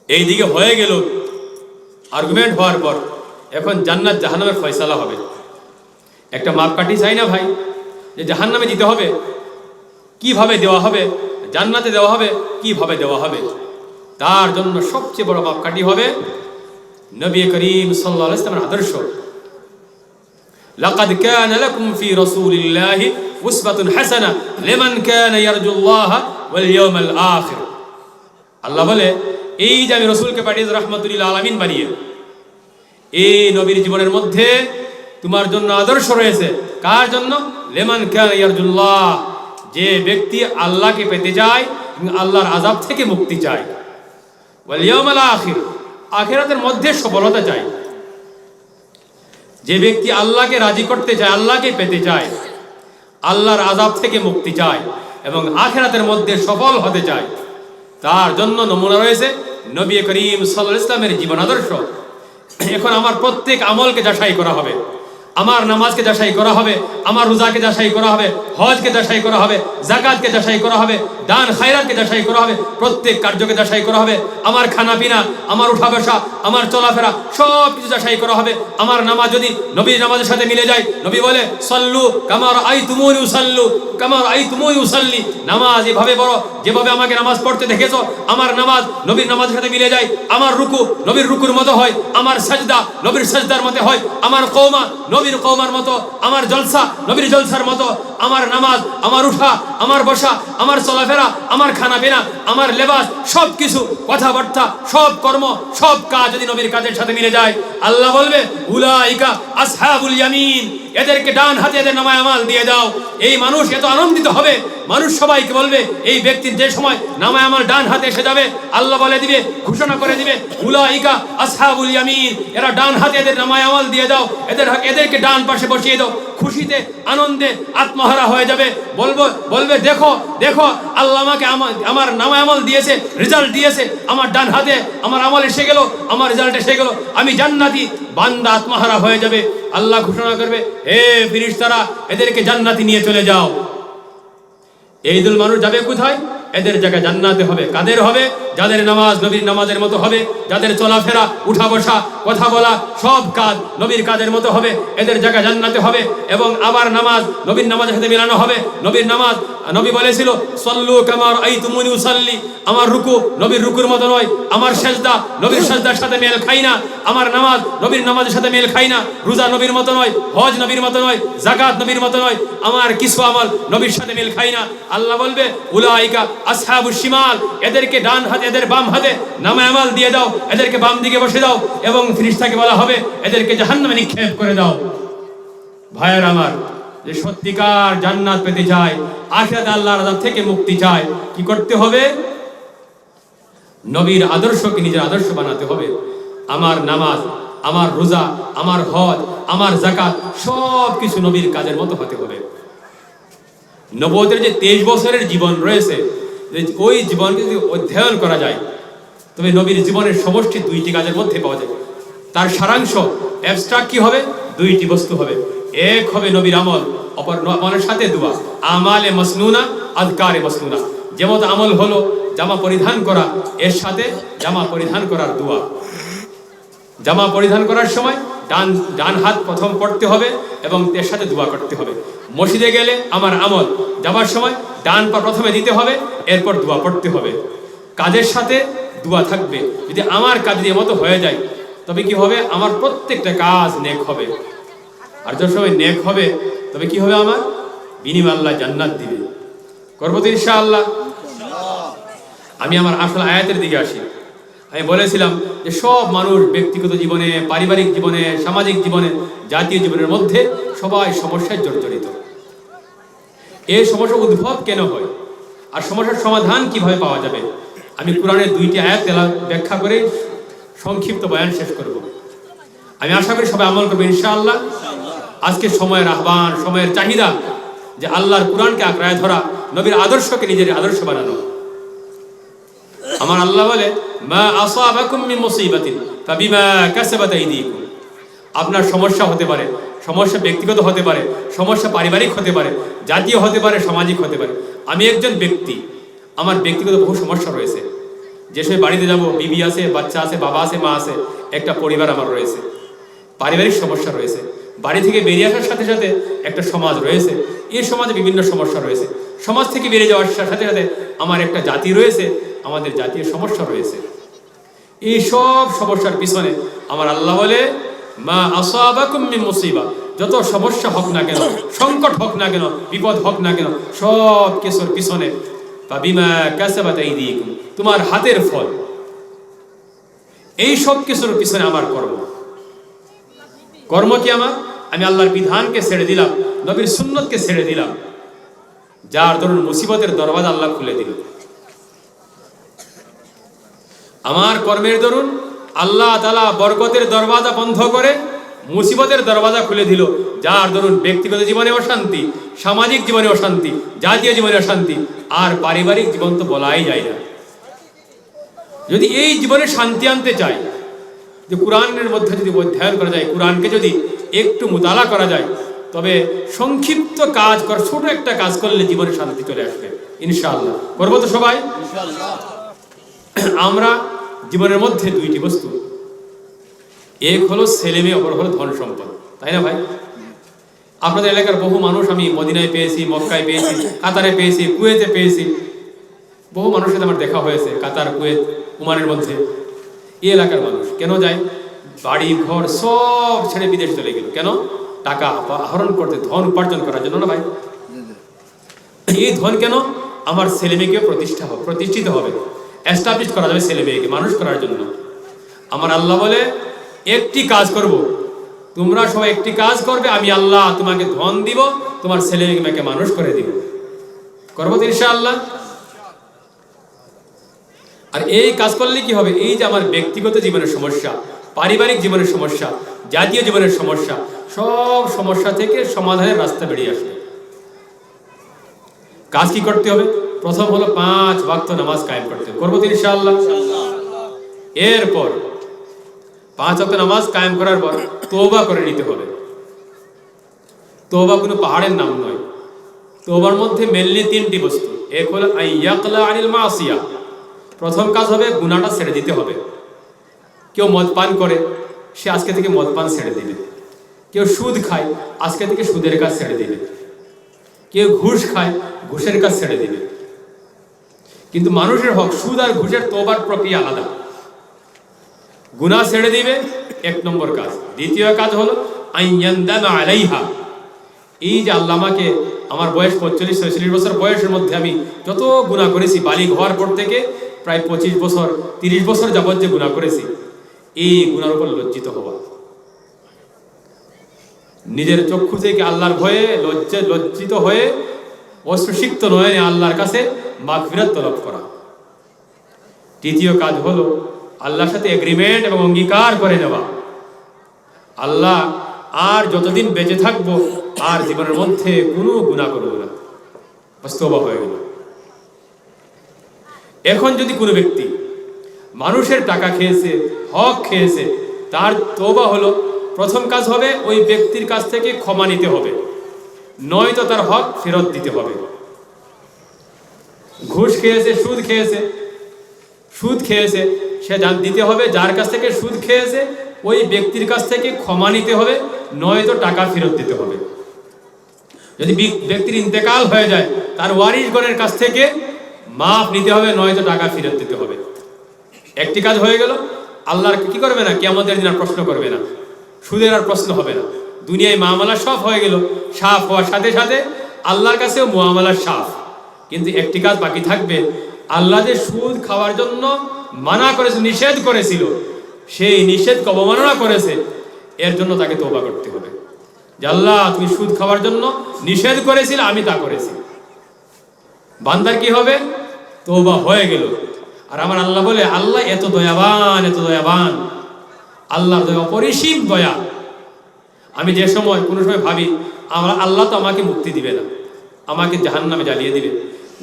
এইদিকে হয়ে গেল আর্গুমেন্ট হওয়ার পর এখন জান্নাত জাহান্নামের ফয়সালা হবে। একটা মাপকাঠি চাই না ভাই, যে জাহান্নামে দিতে হবে কিভাবে দেওয়া হবে, জান্নাতে দেওয়া হবে কিভাবে দেওয়া হবে। তার জন্য সবচেয়ে বড় মাপকাঠি হবে নবী করিম সাল্লাল্লাহু আলাইহি ওয়াসাল্লামের আদর্শ। লাকাদ কানা লাকুম ফি রাসূলিল্লাহি উসওয়াতুন হাসানাহ লিমান কানা ইয়ারজুল্লাহা ওয়াল ইয়াউমাল আখির। আল্লাহ বলে, এই যে আমি রাসূলকে পাঠিয়েছি রাহমাতুল লিল আলামিন বানিয়ে, এই নবীর জীবনের মধ্যে তোমার জন্য আদর্শ রয়েছে। কার জন্য? লিমান কানা ইয়ারজুল্লাহ, যে ব্যক্তি আল্লাহকে পেতে চায় এবং আল্লাহর আযাব থেকে মুক্তি চায়, ওয়াল ইয়াউমাল আখির, আখিরাতের মধ্যে সফলতা চায়। যে ব্যক্তি আল্লাহকে রাজি করতে চায়, আল্লাহকে পেতে চায়, আল্লাহর আযাব থেকে মুক্তি চায় এবং আখিরাতের মধ্যে সফল হতে চায়, তার জন্য নমুনা রয়েছে নবী করিম সাল্লাল্লাহু আলাইহি ওয়াসাল্লামের জীবন আদর্শ। এখন আমার প্রত্যেক আমলকে যাচাই করা হবে, আমার নামাজকে যাচাই করা হবে, আমার রোজাকে যাচাই করা হবে, হজকে যাচাই করা হবে, যাকাতকে যাচাই করা হবে, দান খায়রাতকে যাচাই করা হবে, প্রত্যেক কার্যকে যাচাই করা হবে, আমার খানা পিনা, আমার উঠা বসা, আমার চলাফেরা সব কিছু যাচাই করা হবে। আমার নামাজ যদি নবীর নামাজের সাথে মিলে যায়, নবী বলে সাল্লু কামা রাআইতুমুনি উসাল্লু কামা রাআইতুমুনি উসাল্লি, নামাজ এভাবে বড় যেভাবে আমাকে নামাজ পড়তে দেখেছো, আমার নামাজ নবীর নামাজের সাথে মিলে যায়, আমার রুকু নবীর রুকুর মতো হয়, আমার সাজদা নবীর সাজদার মতো হয়, আমার কওমা নবীর কওমার মতো, আমার জলসা নবীর জলসার মতো, আমার নামাজ, আমার উঠা, আমার বসা, আমার চলাফেরা, আমার খানা পিনা, আমার লেবাস, সব কিছু কথাবার্তা, সব কর্ম, সব কাজ যদি নবীর কাজের সাথে মিলে যায়, আল্লাহ বলবে উলাইকা আসহাবুল ইয়ামিন, এদেরকে ডান হাতে এদের নামায় আমাল দিয়ে দাও। এই মানুষ এত আনন্দিত হবে, মানুষ সবাইকে বলবে, এই ব্যক্তির যে সময় নামায় আমাল ডান হাতে এসে যাবে, আল্লাহ বলে দিবে, ঘোষণা করে দিবে উলাইকা আসহাবুল ইয়ামিন, এরা ডান হাতে এদের নামায় আমাল দিয়ে দাও, এদেরকে ডান পাশে বসিয়ে দাও। খুশিতে আনন্দে আত্মহারা হয়ে যাবে, বলবে দেখো দেখো আল্লাহ আমাকে আমার নামায় আমল দিয়েছে, রেজাল্ট দিয়েছে, আমার ডান হাতে আমার আমল এসে গেল, আমার রেজাল্ট এসে গেল, আমি জান্নাতি বান্দা। আত্মহারা হয়ে যাবে। আল্লাহ ঘোষণা করবে, হে ফেরেশতারা, এদেরকে জান্নাতে নিয়ে চলে যাও। এই দল মানুষ যাবে কোথায়? এদের জায়গায় জান্নাতে হবে। কাদের হবে? যাদের নামাজ নবীর নামাজের মতো হবে, যাদের চলাফেরা, উঠা বসা, কথা বলা, সব কাজ নবীর কাজের মতো হবে, এদের জায়গায় জান্নাতে হবে। এবং আবার নামাজ নবীর নামাজের সাথে মিলানো হবে। নবীর নামাজ, নবী বলেছিল সল্লু কামা রাআইতুমুনি উসাল্লি, আমার রুকু নবীর রুকুর মতো নয়, আমার সাজদা নবীর সাজদার সাথে মেল খাই না, আমার নামাজ নবীর নামাজের সাথে মেল খাই না, রোজা নবীর মতো নয়, হজ নবীর মতো নয়, যাকাত নবীর মতো নয়, আমার কিছু আমল নবীর সাথে মেল খাই না। আল্লাহ বলবে উলাইকা আসহাবুশ শিমাল, এদেরকে ডান হাতে এদের বাম হাতে নামায় আমাল দিয়ে দাও, এদেরকে বাম দিকে বসে দাও এবং ফেরেশতাকে বলা হবে এদেরকে জাহান্নামে নিক্ষেপ করে দাও। ভাইয়ের আমার, যে সত্যিকার জান্নাত পেতে চায়, আখিরাতে আল্লাহর আযাব থেকে মুক্তি চায়, কি করতে হবে? নবীর আদর্শকে নিজের আদর্শ বানাতে হবে। আমার নামাজ, আমার রোজা, আমার হজ, আমার যাকাত সব কিছু নবীর কাজের মতো হতে হবে। নবুয়তের যে 23 বছরের জীবন রয়েছে, ওই জীবনকে যদি অধ্যয়ন করা যায়, তবে নবীর জীবনের সমষ্টি 2টি কাজের মধ্যে পাওয়া যায়। তার সারাংশ অ্যাবস্ট্রাক্ট কি হবে? 2টি বস্তু হবে। এক হবে নবীর আমল, অপর আমলের সাথে দোয়া। আমালে মাসনুনা, আযকারে মাসনুনা। যেমন আমল হলো জামা পরিধান করা, এর সাথে জামা পরিধান করার দোয়া। জামা পরিধান করার সময় ডান হাত প্রথম পড়তে হবে এবং এর সাথে দোয়া করতে হবে। মসজিদে গেলে আমার আমল, যাবার সময় ডান পা প্রথমে দিতে হবে, এরপর দোয়া পড়তে হবে। কাজের সাথে দোয়া থাকবে। যদি আমার কাজ দিয়ে মতো হয়ে যায়, তবে কি হবে? আমার প্রত্যেকটা কাজ নেক হবে। আর যখন সময় নেক হবে, তবে কি হবে? আমার বিনিময়ে আল্লাহ জান্নাত দিবে। করবো তো ইনশাআল্লাহ। আমি আমার আসল আয়াতের দিকে আসি। আমি বলেছিলাম যে সব মানুষ ব্যক্তিগত জীবনে, পারিবারিক জীবনে, সামাজিক জীবনে, জাতীয় জীবনের মধ্যে সবাই সমস্যায় জর্জরিত। এই সমস্যা উদ্ভব কেন হয় আর সমস্যার সমাধান কিভাবে পাওয়া যাবে, আমি কোরআনের 2টি আয়াত ব্যাখ্যা করে সংক্ষিপ্ত বয়ান শেষ করব। আমি আশা করি সবাই আমল করবে ইনশাআল্লাহ। আজকে সময়ের আহ্বান, সময়ের চাহিদা যে আল্লাহর কোরআনকে আঁকড়ায় ধরা, নবীর আদর্শকে নিজের আদর্শ বানানো। আমার আল্লাহ বলে মা আসাবাকুম মিন মুসিবাতিন ফাবিমা কাসাবাত আইদিকুম। আপনার সমস্যা হতে পারে, সমস্যা ব্যক্তিগত হতে পারে, সমস্যা পারিবারিক হতে পারে, জাতীয় হতে পারে, সামাজিক হতে পারে। আমি একজন ব্যক্তি, আমার ব্যক্তিগত বহু সমস্যা রয়েছে, যেসব বাড়িতে যাব, বিবি আছে, বাচ্চা আছে, বাবা আছে, মা আছে, একটা পরিবার আমার রয়েছে, পারিবারিক সমস্যা রয়েছে। বাড়ি থেকে বেরিয়ে আসার সাথে সাথে একটা সমাজ রয়েছে, এই সমাজে বিভিন্ন সমস্যা রয়েছে। সমাজ থেকে বেরিয়ে যাওয়ার সাথে সাথে আমার একটা জাতি রয়েছে, আমাদের জাতীয় সমস্যা রয়েছে। এই সব সমস্যার পিছনে আমার আল্লাহ বলে, মা আসাবাকুম মিন মুসিবা, যত সমস্যা হোক না কেন, সংকট হোক না কেন, বিপদ হোক না কেন, সব কিছুর পিছনে বিমা কাসাবাত আইদিকুম, তোমার হাতের ফল। এই সব কিছুর পিছনে আমার কর্ম। কর্ম কি আমার? আমি আল্লাহর বিধানকে ছেড়ে দিলাম, নবীর সুন্নতকে ছেড়ে দিলাম, যার দরুন মুসিবতের দরওয়াজা আল্লাহ খুলে দিল। আমার কর্মের দরুন আল্লাহ তাআলা বরকতের দরওয়াজা বন্ধ করে মুসিবতের দরওয়াজা খুলে দিল, যার দরুন ব্যক্তিগত জীবনে অশান্তি, সামাজিক জীবনে অশান্তি, জাতীয় জীবনে অশান্তি, আর পারিবারিক জীবন তো বলাই যায় না। যদি এই জীবনে শান্তি আনতে চাই, যে কোরআনের মধ্যে যদি অধ্যয়ন করা যায়, কোরআনকে যদি একটু মুতালা করা যায়, তবে সংক্ষিপ্ত কাজ কর, ছোট একটা কাজ করলে জীবনে শান্তি চলে আসবে ইনশাআল্লাহ। করবো তো সবাই ইনশাআল্লাহ। আমরা জীবনের মধ্যে দুইটি বস্তু, এক হলো ছেলে মেয়ে, অপর হলো ধন সম্পদ, তাই না ভাই? আপনাদের এলাকার বহু মানুষ আমি মদিনায় পেয়েছি, মক্কায় পেয়েছি, কাতারে পেয়েছি, কুয়েতে পেয়েছি। বহু মানুষের সাথে আমার দেখা হয়েছে, কাতার, কুয়েত, ওমানের মধ্যে। এই এলাকার মানুষ কেন যায়? বাড়ি ঘর সব ছেড়ে বিদেশ চলে গেল। কেন? টাকা আহরণ করতে, ধন উপার্জন করার জন্য না ভাই? এই ধন কেন? আমার ছেলে মেয়েকে প্রতিষ্ঠিত হবে, এস্টাবলিশ করা যাবে, ছেলে মেয়েকে মানুষ করার জন্য। আমার আল্লাহ বলে, একটি কাজ করব, তোমরা সবাই একটি কাজ করবে, আমি আল্লাহ তোমাকে ধন দিব, তোমার ছেলে মেয়েকে মানুষ করে দিব। করবো তো ইনশাআল্লাহ। আর এই কাজ করলে কি হবে? এই যে আমার ব্যক্তিগত জীবনের সমস্যা, পারিবারিক জীবনের সমস্যা, জাতীয় জীবনের সমস্যা, সব সমস্যা থেকে সমাধানের রাস্তা বেরিয়ে আসবে। কাজ কি করতে হবে? প্রথম হলো 5 ওয়াক্ত নামাজ কায়েম করতে হবে। করবো তো ইনশাআল্লাহ। এরপর 5 ওয়াক্ত নামাজ কায়েম করার পর তওবা করে নিতে হবে। তওবা কোনো পাহাড়ের নাম নয়। তওবার মধ্যে মেনলি 3টি বস্তু। এক হলো আইয়াকলা আনিল মাসিয়া, প্রথম কাজ হবে গুনাহটা ছেড়ে দিতে হবে। কেউ মদ পান করে, সে আজকে থেকে মদ পান ছেড়ে দিবে। কেউ সুদ খায়, আজকে থেকে সুদের কাজ ছেড়ে দিবে। কেউ ঘুষ খায়, ঘুষের কাজ ছেড়ে দিবে। কিন্তু মানুষের হক, সুদ আর ঘুষের তওবার প্রক্রিয়া আলাদা। গুনাহ ছেড়ে দিবে, 1 নম্বর কাজ। দ্বিতীয় কাজ হলো আইয়ান্দামা আলাইহা, এই যে আল্লাহ আমাকে, আমার বয়স 45-46 বছর বয়সের মধ্যে আমি যত গুনাহ করেছি, বালিগ হওয়ার পর থেকে প্রায় 25 বছর 30 বছর যাবত যে গুনাহ করেছি, এই গুনার উপর লজ্জিত হওয়া, নিজের চক্ষু থেকে আল্লাহর ভয়ে লজ্জিত হয়ে অশ্রুসিক্ত নয়নে আল্লাহর কাছে মাগফিরাত তলব করা। তৃতীয় কাজ হলো আল্লাহর সাথে এগ্রিমেন্ট এবং অঙ্গীকার করে নেওয়া, আল্লাহ আর যতদিন বেঁচে থাকবো আর জীবনের মধ্যে কোনো গুনাহ করব না। তওবা হয়ে গেল। এখন যদি কোনো ব্যক্তি মানুষের টাকা খেয়েছে, হক খেয়েছে, তার তওবা হলো, প্রথম কাজ হবে ওই ব্যক্তির কাছ থেকে ক্ষমা নিতে হবে, নয়তো তার হক ফেরত দিতে হবে। ঘুষ খেয়েছে, সুদ খেয়েছে, সে দিতে হবে। যার কাছ থেকে সুদ খেয়েছে ওই ব্যক্তির কাছ থেকে ক্ষমা নিতে হবে, নয়তো টাকা ফেরত দিতে হবে। যদি ব্যক্তির ইন্তেকাল হয়ে যায়, তার ওয়ারিশগণের কাছ থেকে মাফ নিতে হবে, নয়তো টাকা ফেরত দিতে হবে। একটি কাজ হয়ে গেল। আল্লাহর কি করবে না? কিয়ামতের দিন আর প্রশ্ন করবে না, সুদের আর প্রশ্ন হবে না। দুনিয়ায় মামলা সব হয়ে গেল, সাফ হওয়ার সাথে সাথে আল্লাহর কাছেও মুআমালা সাফ। কিন্তু একটি কাজ বাকি থাকবে। আল্লাহ যে সুদ খাওয়ার জন্য মানা করেছে, নিষেধ করেছিল, সেই নিষেধকে অবমাননা করেছে, এর জন্য তাকে তওবা করতে হবে। যে আল্লাহ, তুমি সুদ খাওয়ার জন্য নিষেধ করেছিলে, আমি তা করেছি। বান্দার কি হবে? তওবা হয়ে গেল। আর আমার আল্লাহ বলে, আল্লাহ এত দয়াবান, এত দয়াবান, আল্লাহর দয়া অপরিসীম দয়া। আমি যে সময় কোনো সময় ভাবি আল্লাহ তো আমাকে মুক্তি দিবে না, আমাকে জাহান্নামে জ্বালিয়ে দিবে,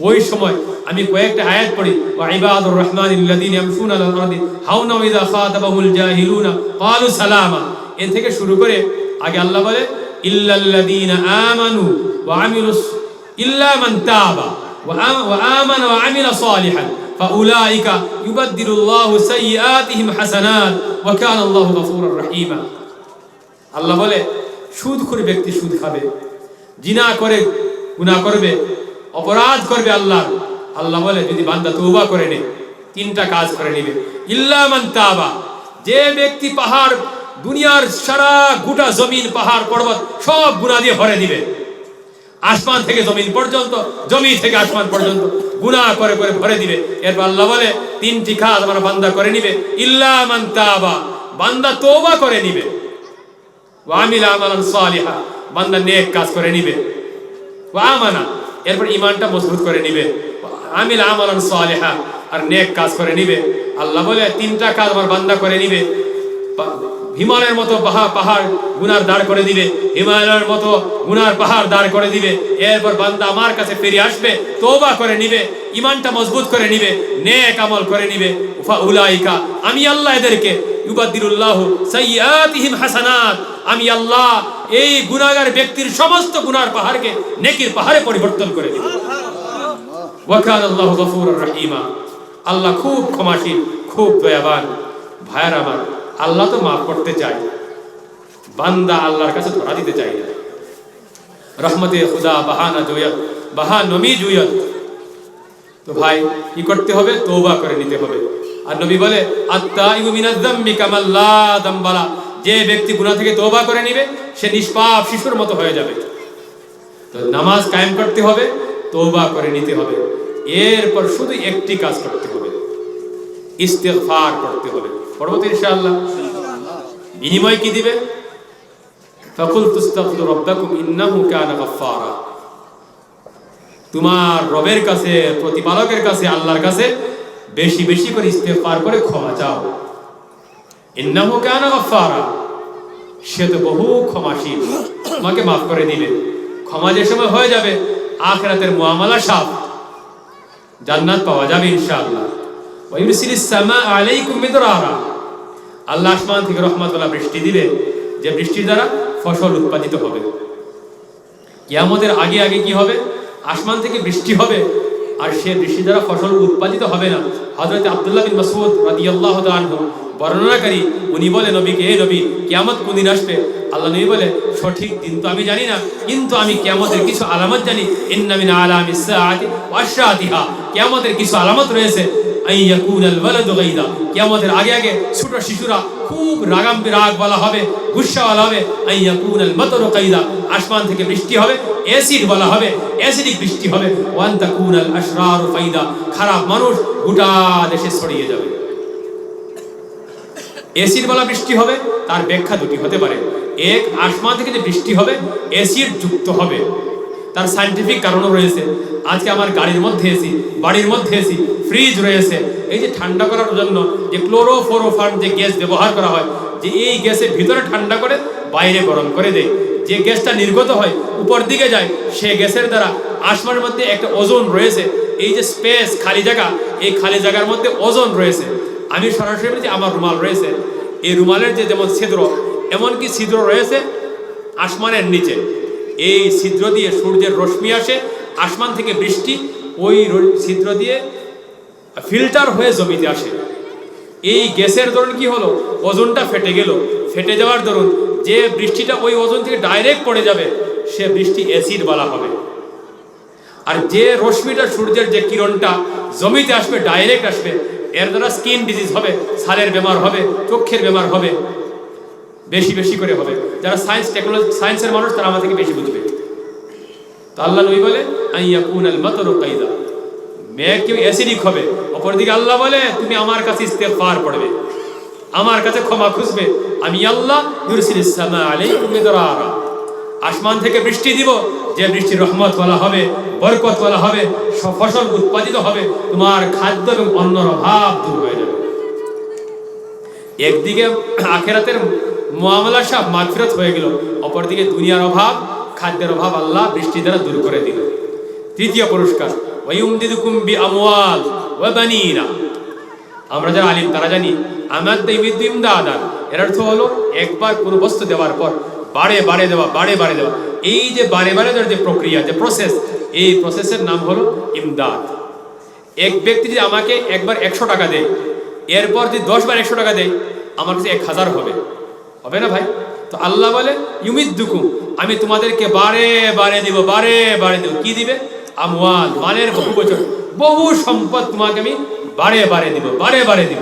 ওই সময় আমি কয়েকটা আয়াত পড়ি, ওয়া ইবাদুর রহমানিল্লাযীনা ইয়ামশুনা আলাল আরদি হাওনা ওয়া ইযা খাতাবাহুল জাহিলুনা ক্বালু সালামা। এর থেকে শুরু করে আগে আল্লাহ বলে, ইল্লাল্লাযীনা আমানু ওয়া আমিলুস ইল্লা মান তাবা ওয়া আমানা ওয়া আমিলা সালিহান ফাউলাইকা ইউবাদদিলুল্লাহু সাইয়্যাতিহিম হাসানাত ওয়া কানা আল্লাহু গফুরুর রহিমা। আল্লাহ বলে সুদখোর ব্যক্তি সুদ খাবে, জিনা করে গুনাহ করবে, অপরাধ করবে আল্লাহ বলে যদি বান্দা তওবা করে নেয়, তিনটা কাজ করে নেবে। ইল্লা মান তাবা, যে ব্যক্তি পাহাড় দুনিয়ার সারা গোটা জমিন পাহাড় পর্বত সব গুনাহ দিয়ে ভরে দিবে, আসমান থেকে জমিন পর্যন্ত, জমিন থেকে আসমান পর্যন্ত গুনাহ করে করে ভরে দিবে। এরপর আল্লাহ বলে তিনটি কাজ আমার বান্দা করে নিবে। ইল্লা মান তাবা, বান্দা তওবা করে নিবে। ওয়া আমিলা আমালান সালিহা, বান্দা নেক কাজ করে নিবে। ওয়া আমানা, এরপর ঈমানটা মজবুত করে নিবে। আমিলা আমালান সালিহা, আর নেক কাজ করে নিবে। আল্লাহ বলে তিনটা কাজ আমার বান্দা করে নিবে। হিমালয়ের মতো পাহাড় গুনার দাঁড় করে দিবে, হিমালয়ের মতো গুনার পাহাড় দাঁড় করে দিবে। এরপর বান্দা আমার কাছে ফিরে আসবে, তওবা করে নিবে, ঈমানটা মজবুত করে নিবে, নেক আমল করে নিবে। ফাউলাইকা, আমি আল্লাহ এদেরকে ইউবাদদিলুল্লাহু সাইয়্যাতিহিম হাসানাত, আমি আল্লাহ এই গুনাহগার ব্যক্তির সমস্ত গুনার পাহাড়কে নেকির পাহাড়ে পরিবর্তন করে দিব। ওয়া কানা আল্লাহু গফুরুর রহিমা, আল্লাহ খুব ক্ষমাশীল, খুব দয়াবান। ভাইয়ার আমার, আল্লাহ তো মাফ করতে চায়, বান্দা আল্লাহর কাছে ধরা দিতে চায় না। রহমতে খুদা বাহানা জুয়ত, বাহা নমি জুয়ত। তো ভাই কি করতে হবে? তওবা করে নিতে হবে। আর নবী বলে আত্তাইবু মিনাজ যামবি কামাল লা যামবালা, যে ব্যক্তি গুনাহ থেকে তওবা করে নিবে সে নিষ্পাপ শিশুর মতো হয়ে যাবে। তো নামাজ কায়েম করতে হবে, তওবা করে নিতে হবে। এরপর শুধু একটি কাজ করতে হবে, ইস্তিগফার করতে হবে। পরবর্তী ইনশাআল্লাহ বিনিময় কি দিবে? ফাকুল তুস্তাগফিরু রাব্বাকুম ইন্নাহু কানা গাফফারা, তোমার রবের কাছে, প্রতিপালকের কাছে, আল্লাহর কাছে বেশি বেশি করে ইস্তিগফার করে ক্ষমা চাও। ইন্নাহু কানা গাফফারা, সে তো বহু ক্ষমাশীল, তোমাকে মাফ করে দিবে। ক্ষমা যে সময় হয়ে যাবে, আখিরাতের মুআমালা সাফ, জান্নাত পাওয়া যাবে ইনশাআল্লাহ। ওয়া ইউরসিলিস সামা আলাইকুম মিদরারা, আল্লাহ আসমান থেকে রহমতুল্লাহ বৃষ্টি দিবে, যে বৃষ্টির দ্বারা ফসল উৎপাদিত হবে। কিয়ামতের আগে আগে কি হবে? আসমান থেকে বৃষ্টি হবে, আর সে বৃষ্টি দ্বারা ফসল উৎপাদিত হবে না। হযরত আব্দুল্লাহ বিন মাসউদ রাদিয়াল্লাহু তাআলা আনহু বর্ণনাকারী, উনি বলে নবীকে, হে নবী, কিয়ামত কোন দিন আসবে? আল্লাহ নবী বলে সঠিক দিন তো আমি জানি না, কিন্তু আমি কিয়ামতের কিছু আলামত জানি। ইন্না মিন আলামিস সাআতি ওয়া আশরাতিহা, কিয়ামতের কিছু আলামত রয়েছে। আইয়াকুনাল ওয়ালাদু গায়দা, কিয়ামতের আগে আগে ছোট শিশুরা খুব রাগ বলা হবে, গুসাওয়ালা হবে। আইয়াকুনাল মাতারু গায়দা, আসমান থেকে বৃষ্টি হবে, অ্যাসিড বলা হবে, অ্যাসিডিক বৃষ্টি হবে। ওয়ান তাকুনাল আশরারু ফাইদা, খারাপ মানুষ গোটা দেশে ছড়িয়ে যাবে। অ্যাসিড বলা বৃষ্টি হবে, তার ব্যাখ্যা দুটি হতে পারে। এক, আসমান থেকে যে বৃষ্টি হবে অ্যাসিড যুক্ত হবে, তার সায়েন্টিফিক কারণও রয়েছে। আজকে আমার গাড়ির মধ্যে এসি, বাড়ির মধ্যে এসি, ফ্রিজ রয়েছে, এই যে ঠান্ডা করার জন্য যে ক্লোরোফ্লোরোফর্ম যে গ্যাস ব্যবহার করা হয়, যে এই গ্যাসের ভিতরে ঠান্ডা করে বাইরে গরম করে দেয়, যে গ্যাসটা নির্গত হয় উপর দিকে যায়, সে গ্যাসের দ্বারা আসমানের মধ্যে একটা ওজোন রয়েছে। এই যে স্পেস, খালি জায়গা, এই খালি জায়গার মধ্যে ওজোন রয়েছে। আমি সরাসরি বলছি, আমার রুমাল রয়েছে, এই রুমালের যে যেমন ছিদ্র, এমনকি ছিদ্র রয়েছে আসমানের নিচে। এই ছিদ্র দিয়ে সূর্যের রশ্মি আসে, আসমান থেকে বৃষ্টি ওই ছিদ্র দিয়ে ফিল্টার হয়ে জমিতে আসে। এই গ্যাসের দরুন কি হলো? ওজনটা ফেটে গেল। ফেটে যাওয়ার দরুন যে বৃষ্টিটা ওই ওজন থেকে ডাইরেক্ট পড়ে যাবে, সে বৃষ্টি অ্যাসিড বলা হবে। আর যে রশ্মিটা, সূর্যের যে কিরণটা জমিতে আসবে, ডাইরেক্ট আসবে, এর দ্বারা স্কিন ডিজিজ হবে, ছালের বেমার হবে, চোখের বেমার হবে, বেশি বেশি করে হবে। যারা সায়েন্স টেকনোলজি, সায়েন্সের মানুষ, তারা আমার থেকে বেশি বুঝবে। তো আল্লাহ নবী বলে আইয়াকুনাল মাতারু গায়দা, মেঘ কেউ অ্যাসিডিক হবে। অপরদিকে আল্লাহ বলে তুমি আমার কাছে ইস্তিগফার পড়বে, আমার কাছে ক্ষমা খুঁজবে, আমি আল্লাহ ইউরসিলিস সামা আলাইকুম মিদরারা, আসমান থেকে বৃষ্টি দিব, যে বৃষ্টি রহমত ওয়ালা হবে, বরকত ওয়ালা হবে, ফসল উৎপাদিত হবে, তোমার খাদ্য এবং অন্যর অভাব দূর হয়ে যাবে। একদিকে আখিরাতের মুআমালা সব মাগফিরাত হয়ে গেল, অপরদিকে দুনিয়ার অভাব, খাদ্যের অভাব আল্লাহ বৃষ্টি দ্বারা দূর করে দিল। তৃতীয় পুরস্কার, ওয়ায়ুমদিদুকুম বিআমওয়াল ওয়া বানিনা। আমরা যারা আলিম তারা জানি আমাদ ইমদাদান, এর অর্থ হলো একবার কোনো বস্তু দেওয়ার পর বাড়ে বাড়ে দেওয়া, বাড়ে বাড়ে দেওয়া। এই যে বাড়ে বাড়ে দেওয়ার যে প্রক্রিয়া, যে প্রসেস, এই প্রসেসের নাম হলো ইমদাদ। এক ব্যক্তি যদি আমাকে একবার 100 টাকা দেয়, এরপর যদি 10 বার 100 টাকা দেয়, আমার কাছে 1000 হবে, হবে না ভাই? তো আল্লাহ বলে ইউমিদ্দুকুম, আমি তোমাদেরকে বারে বারে দিব, বারে বারে দেব। কি দিবে? আমওয়াল, মালের বহু বছর, বহু সম্পদ তোমাকে আমি বারে বারে দিব, বারে বারে দিব।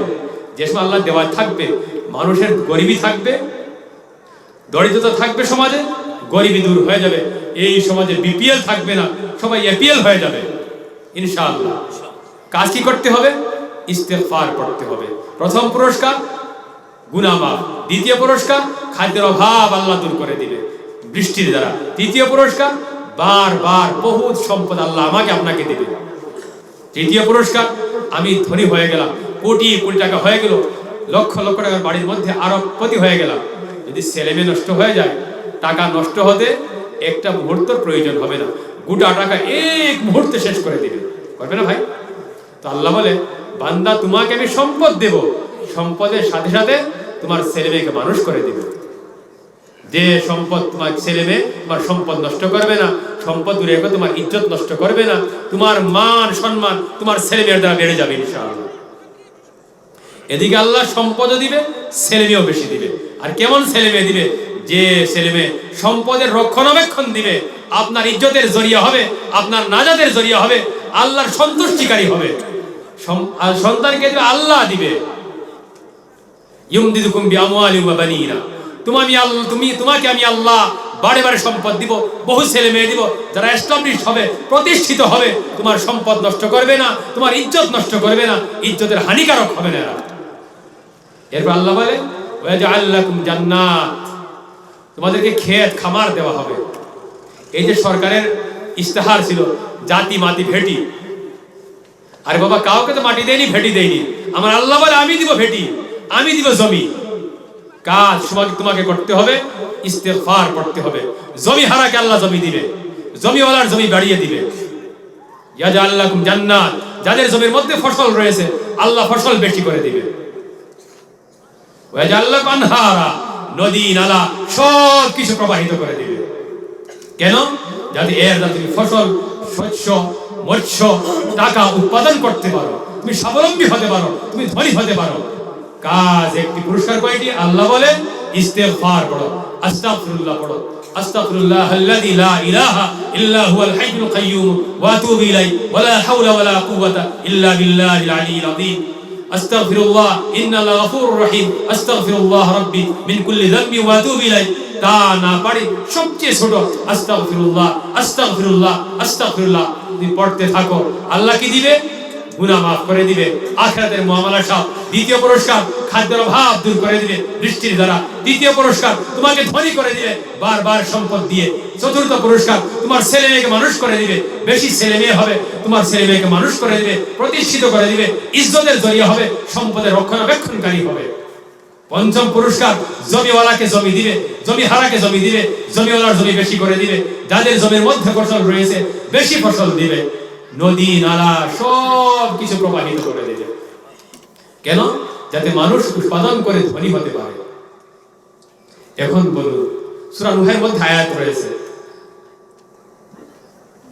যে সময় আল্লাহ দেওয়া থাকবে, মানুষের গরিবী থাকবে, দরিদ্রতা থাকবে, সমাজে গরিবী দূর হয়ে যাবে, এই সমাজে বিপিএল থাকবে না, সবাই এপিএল হয়ে যাবে ইনশাআল্লাহ। কাজ কি করতে হবে? ইস্তেগফার করতে হবে। প্রথম পুরস্কার গুনাহ মাফ, দ্বিতীয় পুরস্কার খাদ্যের অভাব আল্লাহ দূর করে দিবে বৃষ্টির দ্বারা, তৃতীয় পুরস্কার বারবার বহুত সম্পদ আল্লাহ আমাকে আপনাকে দিবে, তৃতীয় পুরস্কার আমি ধনী হয়ে গেলাম, কোটি কোটি টাকা হয়ে গেল, লক্ষ লক্ষ টাকার বাড়ির মধ্যে আরবপতি হয়ে গেলাম। যদি ছেলেমেয়ে নষ্ট হয়ে যায়, টাকা নষ্ট হতে একটা মুহূর্তের প্রয়োজন হবে না, গোটা টাকা এক মুহূর্তে শেষ করে দিবে, করবে না ভাই? তো আল্লাহ বলে বান্দা তোমাকে আমি সম্পদ দেব, সম্পদের সাথে সাথে তোমার ছেলে মেয়েকে মানুষ করে দিবে। যে সম্পদ তোমার ছেলে মেয়ে তোমার সম্পদ নষ্ট করবে না, সম্পদ দূরে রেখে তোমার ইজ্জত নষ্ট করবে না, তোমার মান সম্মান তোমার ছেলে মেয়ের দ্বারা বেড়ে যাবে ইনশাআল্লাহ। এদিকে আল্লাহ সম্পদও দিবে, ছেলে মেয়েও বেশি দিবে। আর কেমন ছেলে মেয়ে দিবে? যে ছেলে মেয়ে সম্পদের রক্ষণাবেক্ষণ দিবে, আপনার ইজ্জতের জরিয়া হবে, আপনার নাজাতের জরিয়া হবে, আল্লাহর সন্তুষ্টিকারী হবে। সন্তানকে দিবে আল্লাহ দিবে। ইউমদিদুকুম বিআমওয়ালিন ওয়া বানিনা, তোমাকে আমি আল্লাহ বারে বারে সম্পদ দিব, বহু ছেলে মেয়ে দিব, যারা এস্টাবলিশ হবে, প্রতিষ্ঠিত হবে, তোমার সম্পদ নষ্ট করবে না, তোমার ইজ্জত নষ্ট করবে না, ইজ্জতের হানিকারক হবে না এরা। এরপর আল্লাহ বলে ওয়াজআল লাকুম জান্নাত, তোমাদেরকে ক্ষেত খামার দেওয়া হবে। এই যে সরকারের ইস্তেহার ছিল জাতি মাটি ভেটি, আরে বাবা কাউকে তো মাটি দেয়নি, ভেটি দেয়নি, আমার আল্লাহ বলে আমি দিব ভেটি, আমি দিব জমি। কাজ তোমাকে করতে হবে, ইস্তেগফার করতে হবে। জমি হারাকে আল্লাহ জমি দিবে, জমিওয়ালার জমি বাড়িয়ে দিবে। ইয়াজআল লাকুম জান্নাত, যাদের জমির মধ্যে ফসল রয়েছে আল্লাহ ফসল বেশি করে দিবে। ওয়াজআল লাকুম আনহারা, নদী নালা সব কিছু প্রবাহিত করে দিবে। কেন? যাতে এর দ্বারা তুমি ফসল, শস্য, মৎস্য, টাকা উৎপাদন করতে পারো, তুমি স্বাবলম্বী হতে পারো, তুমি ধনী হতে পারো। কাজ একটি, পুরস্কার কয়টি? আল্লাহ বলে ইস্তেগফার পড়ো, আস্তাগফিরুল্লাহ পড়ো, আস্তাগফিরুল্লাহাল্লাযী লা ইলাহা ইল্লা হুয়াল হাইয়ুল কাইয়্যুম ওয়া আতুবু ইলাইহি ওয়া লা হাওলা ওয়া লা কুওয়াতা ইল্লা বিল্লাহিল আলিয়্যিল আযীম। আস্তাগফিরুল্লাহ ইন্নাল্লাহা গফুরুর রহিম, আস্তাগফিরুল্লাহ রাব্বি মিন কুল্লি যামবি ওয়া আতুবু ইলাইহি। তা না পারি সবচেয়ে ছোট আস্তাগফিরুল্লাহ, আস্তাগফিরুল্লাহ, আস্তাগফিরুল্লাহ তুমি পড়তে থাকো, আল্লাহ কি দিবে? গুনাহ মাফ করে দিবে, আখিরাতের মুআমালা সব। দ্বিতীয় পুরস্কার খাদ্যের অভাব দূর করে দিবে বৃষ্টির দ্বারা। তৃতীয় পুরস্কার তোমাকে ধনী করে দিবে বারবার সম্পদ দিয়ে। চতুর্থ পুরস্কার তোমার ছেলে মেয়েকে মানুষ করে দিবে, বেশি ছেলে মেয়ে হবে, তোমার ছেলে মেয়েকে মানুষ করে দিবে, প্রতিষ্ঠিত করে দিবে, ইজ্জতের জরিয়া হবে, সম্পদের রক্ষণাবেক্ষণকারী হবে। পঞ্চম পুরস্কার জমিওয়ালাকে জমি দিবে, জমি হারাকে জমি দিবে, জমিওয়ালার জমি বেশি করে দিবে, যাদের জমির মধ্যে ফসল রয়েছে বেশি ফসল দিবে, নদী নালা সব কিছু প্রবাহিত করে দিবে। কেন? যাতে মানুষ উৎপাদন করে ধনী হতে পারে। এখন বলুন, সূরা নূহের মধ্যে আয়াত রয়েছে,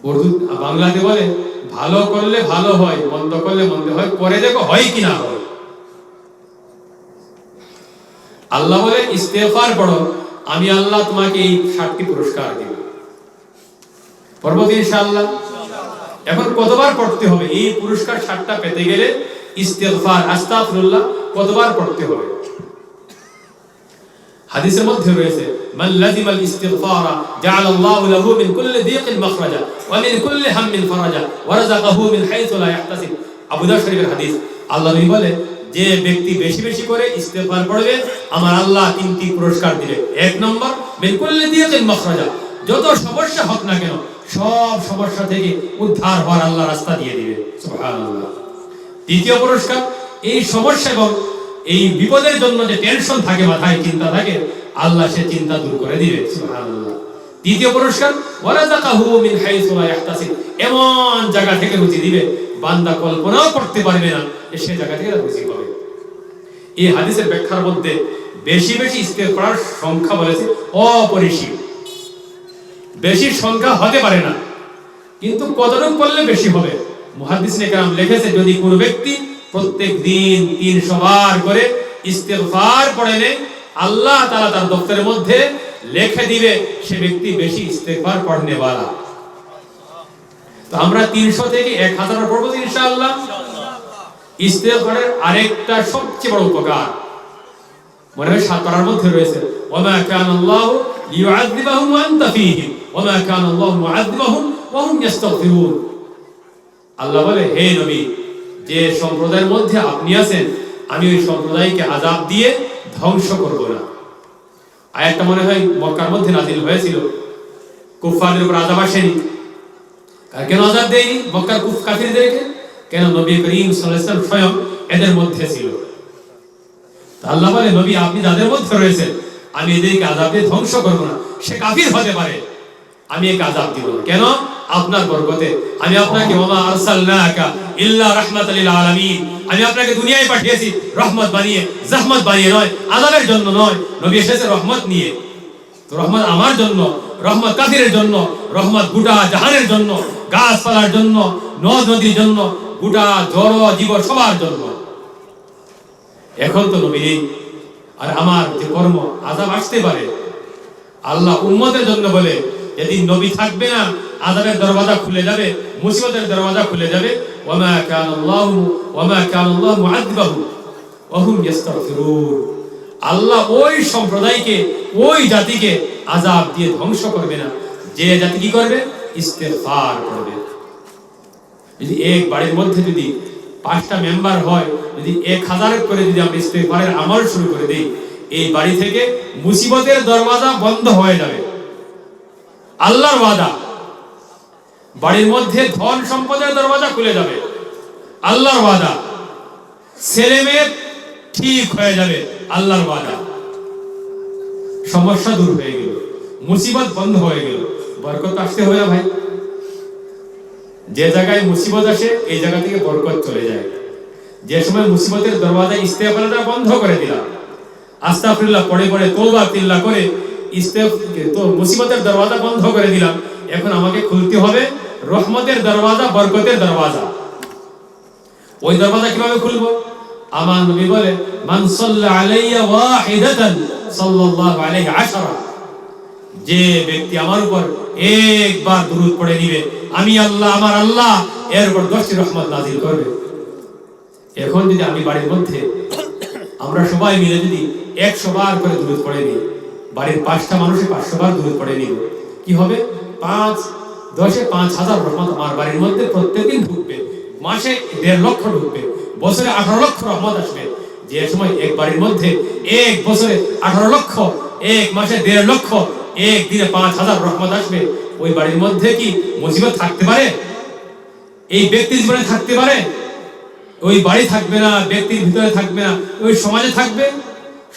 উর্দু বাংলাতে বলে ভালো করলে ভালো হয়, মন্দ করলে মন্দ হয়, করে দেখো হয় কি না হয়। আল্লাহ বলে ইস্তেগফার পড়ো, আমি আল্লাহ তোমাকে এই 7টি পুরস্কার দেব। পরবর্তী ইনশাআল্লাহ। এখন কতবার পড়তে হবে এই পুরস্কার 7টা পেতে গেলে? ইস্তেগফার, আস্তাগফিরুল্লাহ কতবার পড়তে হবে? হাদিসের মধ্যে রয়েছে মান লাজিমাল ইস্তিগফারা জাআলাল্লাহু লাহু মিন কুল্লি দীকিন মাখরাজা ওয়া মিন কুল্লি হাম্মিন ফারাজা ওয়া রাযাকাহু মিন হাইথু লা ইয়াহতাসিব। আবু দাউদ শরীফের হাদিস। আল্লাহ নবী বলে যে ব্যক্তি বেশি বেশি করে ইস্তেগফার পড়বে আমার আল্লাহ 3টি পুরস্কার দিবে। 1 নম্বর মিন কুল্লি দীকিন মাখরাজা, যত সমস্যা হোক না কেন সব সমস্যা থেকে উদ্ধার হওয়ার আল্লাহ রাস্তা দিয়ে দিবে। সুবহানাল্লাহ। দ্বিতীয় পুরস্কার, এই সমস্যা এবং এই বিপদের জন্য যে টেনশন থাকে, মাথায় চিন্তা থাকে, আল্লাহ সে চিন্তা দূর করে দিবে। সুবহানাল্লাহ। তৃতীয় পুরস্কার ওয়ারাযাকাহু মিন হাইথু লা ইয়াহতাসিব, এমন জায়গা থেকে রুজি দিবে বান্দা কল্পনাও করতে পারবে না যে সে জায়গা থেকে রুজি পাবে। এই হাদিসের ব্যাখ্যার মধ্যে বেশি বেশি ইস্তেগফার সংখ্যা বলেছে অপরিসীম। বেশি সংখ্যা হতে পারে না, কিন্তু কতটুকু করলে বেশি হবে মুহাদ্দিসিনে কেরাম লিখেছে যদি কোনো ব্যক্তি প্রত্যেক দিন 300 বার করে ইস্তেগফার পড়ে নেয়, আল্লাহ তাআলা তার দপ্তরের মধ্যে লিখে দিবে সে ব্যক্তি বেশি ইস্তেগফার পড়নে वाला। তো আমরা 300 থেকে 1000 পড়ব ইনশাআল্লাহ। ইস্তেগফারের আরেকটা সবচেয়ে বড় উপকার মনে হয় 7 পারার মধ্যে রয়েছে, ওয়ামা কানাল্লাহু লিয়ুআযযিবাহুম ওয়া আনতা ফীহিম ওয়ামা কানাল্লাহু মুআযযিবাহুম ওয়া হুম ইস্তাগফিরুন। আল্লাহ বলে, হে নবী, যে সম্প্রদায়ের মধ্যে আপনি আছেন আমি ওই সম্প্রদায়কে আযাব দিয়ে ধ্বংস করব না। আয়াতটা মনে হয় মক্কার মধ্যে নাযিল হয়েছিল, কুফফারদের উপর আযাব আসেনি। কেন আযাব দেয়নি মক্কার কাফিরদেরকে? কেন নবী করিম সাল্লাল্লাহু আলাইহি ওয়াসাল্লাম স্বয়ং এদের মধ্যে ছিল। আল্লাহ বলে, নবী আপনি যাদের মধ্যে রয়েছেন আমি এদেরকে আযাব দিয়ে ধ্বংস করব না। সে কাফির হতে পারে, আমি একে আযাব দিব না। কেন? আপনার বরকতে। আমি আপনাকে ওমা আরসালনাকা ইল্লা রাহমাতাল লিল আলামিন, আমি আপনাকে দুনিয়ায় পাঠিয়েছি রহমত বানিয়ে, জাহমত বানিয়ে নয়, আযাবের জন্য নয়। নবী এসেছে রহমত নিয়ে। তো রহমত আমার জন্য, রহমত কাফিরের জন্য, রহমত গোটা জাহানের জন্য, গাছপালার জন্য, নদ নদীর জন্য, গোটা জড় জীব সবার জন্য। এখন তো নবী নেই, আর আমার যে কর্ম আযাব আসতে পারে। আল্লাহ উম্মতের জন্য বলে যেদিন নবী থাকবে না আযাবের দরওয়াজা খুলে যাবে, মুসিবতের দরওয়াজা খুলে যাবে। ওয়ামা কানাল্লাহু মুআযযিবাহুম ওয়া হুম ইস্তাগফিরুন। আল্লাহ ওই সম্প্রদায়কে, ওই জাতিকে আযাব দিয়ে ধ্বংস করবে না যে জাতি কি করবে? ইস্তেগফার করবে। যদি এক বাড়ির মধ্যে যদি 5টা মেম্বার হয়, যদি 1000 করে যদি আমরা ইস্তেগফারের আমল শুরু করে দেই, এই বাড়ি থেকে মুসিবতের দরওয়াজা বন্ধ হয়ে যাবে। আল্লাহর ওয়াদা। বাড়ির মধ্যে ধন সম্পদের দরওয়াজা খুলে যাবে, আল্লাহর ওয়াদা। ছেলে মেয়ে ঠিক হয়ে যাবে, আল্লাহর ওয়াদা। সমস্যা দূর হয়ে গেল, মুসিবত বন্ধ হয়ে গেল। বরকত আসতে হবে না ভাই? যে জায়গায় মুসিবত আসে এই জায়গা থেকে বরকত চলে যায়। যে সময় মুসিবতের দরওয়াজা ইস্তেগফারটা বন্ধ করে দিলাম, আস্তাগফিরুল্লাহ পড়ে পড়ে তওবা তিল্লা করে তো মুসিবতের দরওয়াজা বন্ধ করে দিলাম। এখন আমাকে খুলতে হবে রহমতের দরওয়াজা, বরকতের দরওয়াজা। ওই দরওয়াজা কিভাবে খুলবো? আমার নবী বলে, মান সাল্লা আলাইয়া ওয়াহিদাতান সাল্লাল্লাহু আলাইহি আশারা। যে ব্যক্তি আমার উপর একবার দুরূদ পড়ে দিবে, আমি আল্লাহ, আমার আল্লাহ এর উপর 10টি রহমত নাযিল করবে। এখন যদি আমি বাড়ির মধ্যে আমরা সবাই মিলে যদি 100 বার করে দুরূদ পড়ে দিই, বাড়ির 5টা মানুষে 500 বার দুরূদ পড়ে নিব, কি হবে? 5 10 5000 রহমত আমার বাড়ির মধ্যে প্রত্যেকদিন ঢুকবে। মাসে 1.5 লক্ষ ঢুকবে, বছরে 18 লক্ষ রহমত আসবে। যে সময় এক বাড়ির মধ্যে এক বছরে 18 লক্ষ, এক মাসে 1.5 লক্ষ, এক দিনে 5000 রহমত আসবে, ওই বাড়ির মধ্যে কি মুসিবত থাকতে পারে? এই ব্যক্তির জীবনে থাকতে পারে? ওই বাড়ি থাকবে না, ব্যক্তির ভিতরে থাকবে না, ওই সমাজে থাকবে।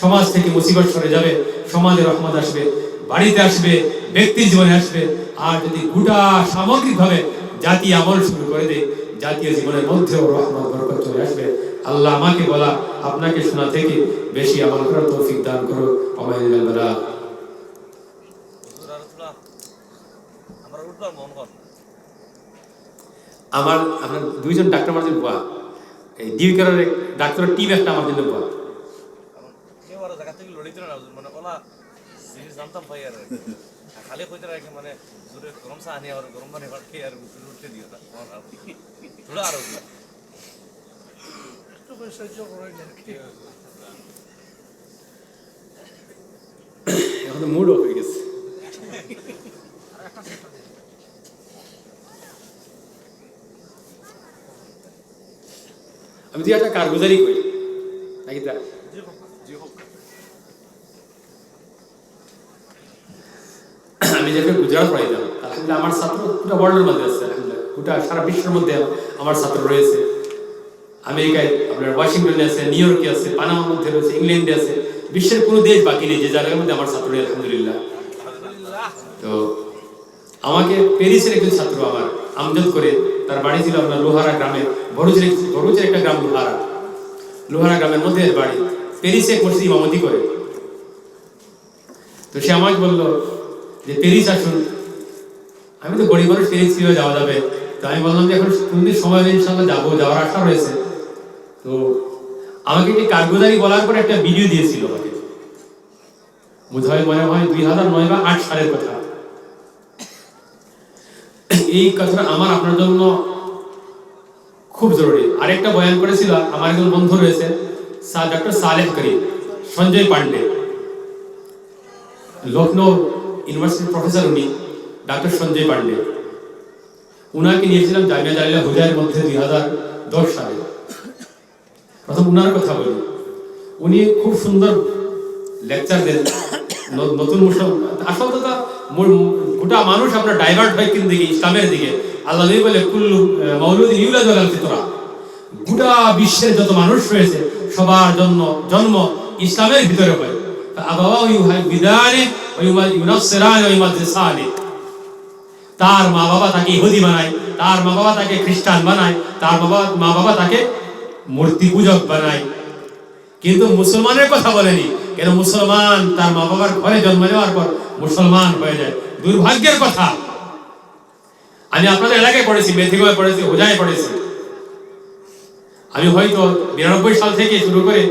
সমাজ থেকে মুসিবত সরে যাবে, সমাজে রহমত আসবে, বাড়িতে আসবে, ব্যক্তির জীবনে আসবে। আর যদি গোটা সামগ্রিকভাবে জাতি আমল শুরু করে দেয়, জাতীয় জীবনের মধ্যেও রহমত বরকত চলে আসবে। আল্লাহ আমাকে বলা, আপনাকে শোনা থেকে বেশি আমল করার তৌফিক দান করো। আমাইল বালা। আমার আপনার 2জন ডাক্তার মাঝে বুয়া, এই ডিউকের ডাক্তারের টিম একটা আমার জন্য বুয়া। জানতাম ভাই, আর খালি কইতে রাখে মানে জোরে গরম চা আনি আর গরম পানি খাওয়া খেয়ে আর উঠতে দিও না থোড়া আর একটু সহ্য করে এখন মুড অফ হয়ে গেছে। আমি তুই একটা কারগুজারি করি নাকি তা? আমি যেটা গুজরাট পড়াইতাম, আলহামদুলিল্লাহ আমার ছাত্র পুরো ওয়ার্ল্ডের মধ্যে আছে, আলহামদুলিল্লাহ গোটা সারা বিশ্বের মধ্যে আমার ছাত্র রয়েছে। আমেরিকায় আপনার ওয়াশিংটনে আছে, নিউ ইয়র্কে আছে, পানামার মধ্যে রয়েছে, ইংল্যান্ডে আছে, বিশ্বের কোনো দেশ বাকি নেই যে জায়গার মধ্যে আমার ছাত্র নেই, আলহামদুলিল্লাহ। তো আমাকে প্যারিসের একজন ছাত্র আমার আমজাদ করে, তার বাড়ি ছিল আপনার লোহারা গ্রামে, ভরুচের একটা গ্রাম লোহারা গ্রামের মধ্যে বাড়ি, প্যারিসে মসজিদ ইমামতি করে। তো সে আমাকে বললো যে প্যারিস আসুন। আমি তো গরিব মানুষ, প্যারিস কিভাবে যাওয়া যাবে? তো আমি বললাম যে এখন কোনদিন সময় নেই, ইনশাল্লাহ যাবো, যাওয়ার আশা রয়েছে। তো আমাকে একটি কারগুজারি বলার পরে একটা ভিডিও দিয়েছিল আমাকে, বোধহয় মনে হয় 2009 বা 2008 সালের কথা। এই কথাটা আমার আপনার জন্য খুব জরুরি। আরেকটা বয়ান করেছিল আমার একজন বন্ধু রয়েছে, ডক্টর সালেহ করিম, সঞ্জয় পান্ডে, লখনৌ ইউনিভার্সিটির প্রফেসর উনি, ডক্টর সঞ্জয় পান্ডে। উনাকে নিয়েছিলাম জামিয়া জালিলা হুজাইয়ের মধ্যে 2010 সালে। প্রথম উনার কথা বলি, উনি খুব সুন্দর লেকচার দেন নতুন আসল কথা। গোটা মানুষ আপনার ডাইভার্ট হয় কিন্তু দিকে, ইসলামের দিকে। আল্লাহ বলে কুল্লু মাউলুদিন ইউলাদু আলাল ফিতরা, গোটা বিশ্বের যত মানুষ রয়েছে সবার জন্য জন্ম ইসলামের ভিতরে হয়। আবাওয়াহু ইউহাইবিদানি ওয়া ইউনাসসিরানি ওয়া ইউমাজ্জিসানি, তার মা বাবা তাকে ইহুদি বানায়, তার মা বাবা তাকে খ্রিস্টান বানায়, তার মা বাবা তাকে মূর্তি পূজক বানায়। কিন্তু মুসলমানের কথা বলেনি, কেন মুসলমান তার মা বাবার ঘরে জন্ম নেওয়ার পর মুসলমান হয়ে যায়। দুর্ভাগ্যের কথা। আমি আপনাদের এলাকায় পড়েছি, মেথিগঞ্জে পড়েছি, হুজায় পড়েছি। আমি হয়তো 92 সাল থেকে শুরু করে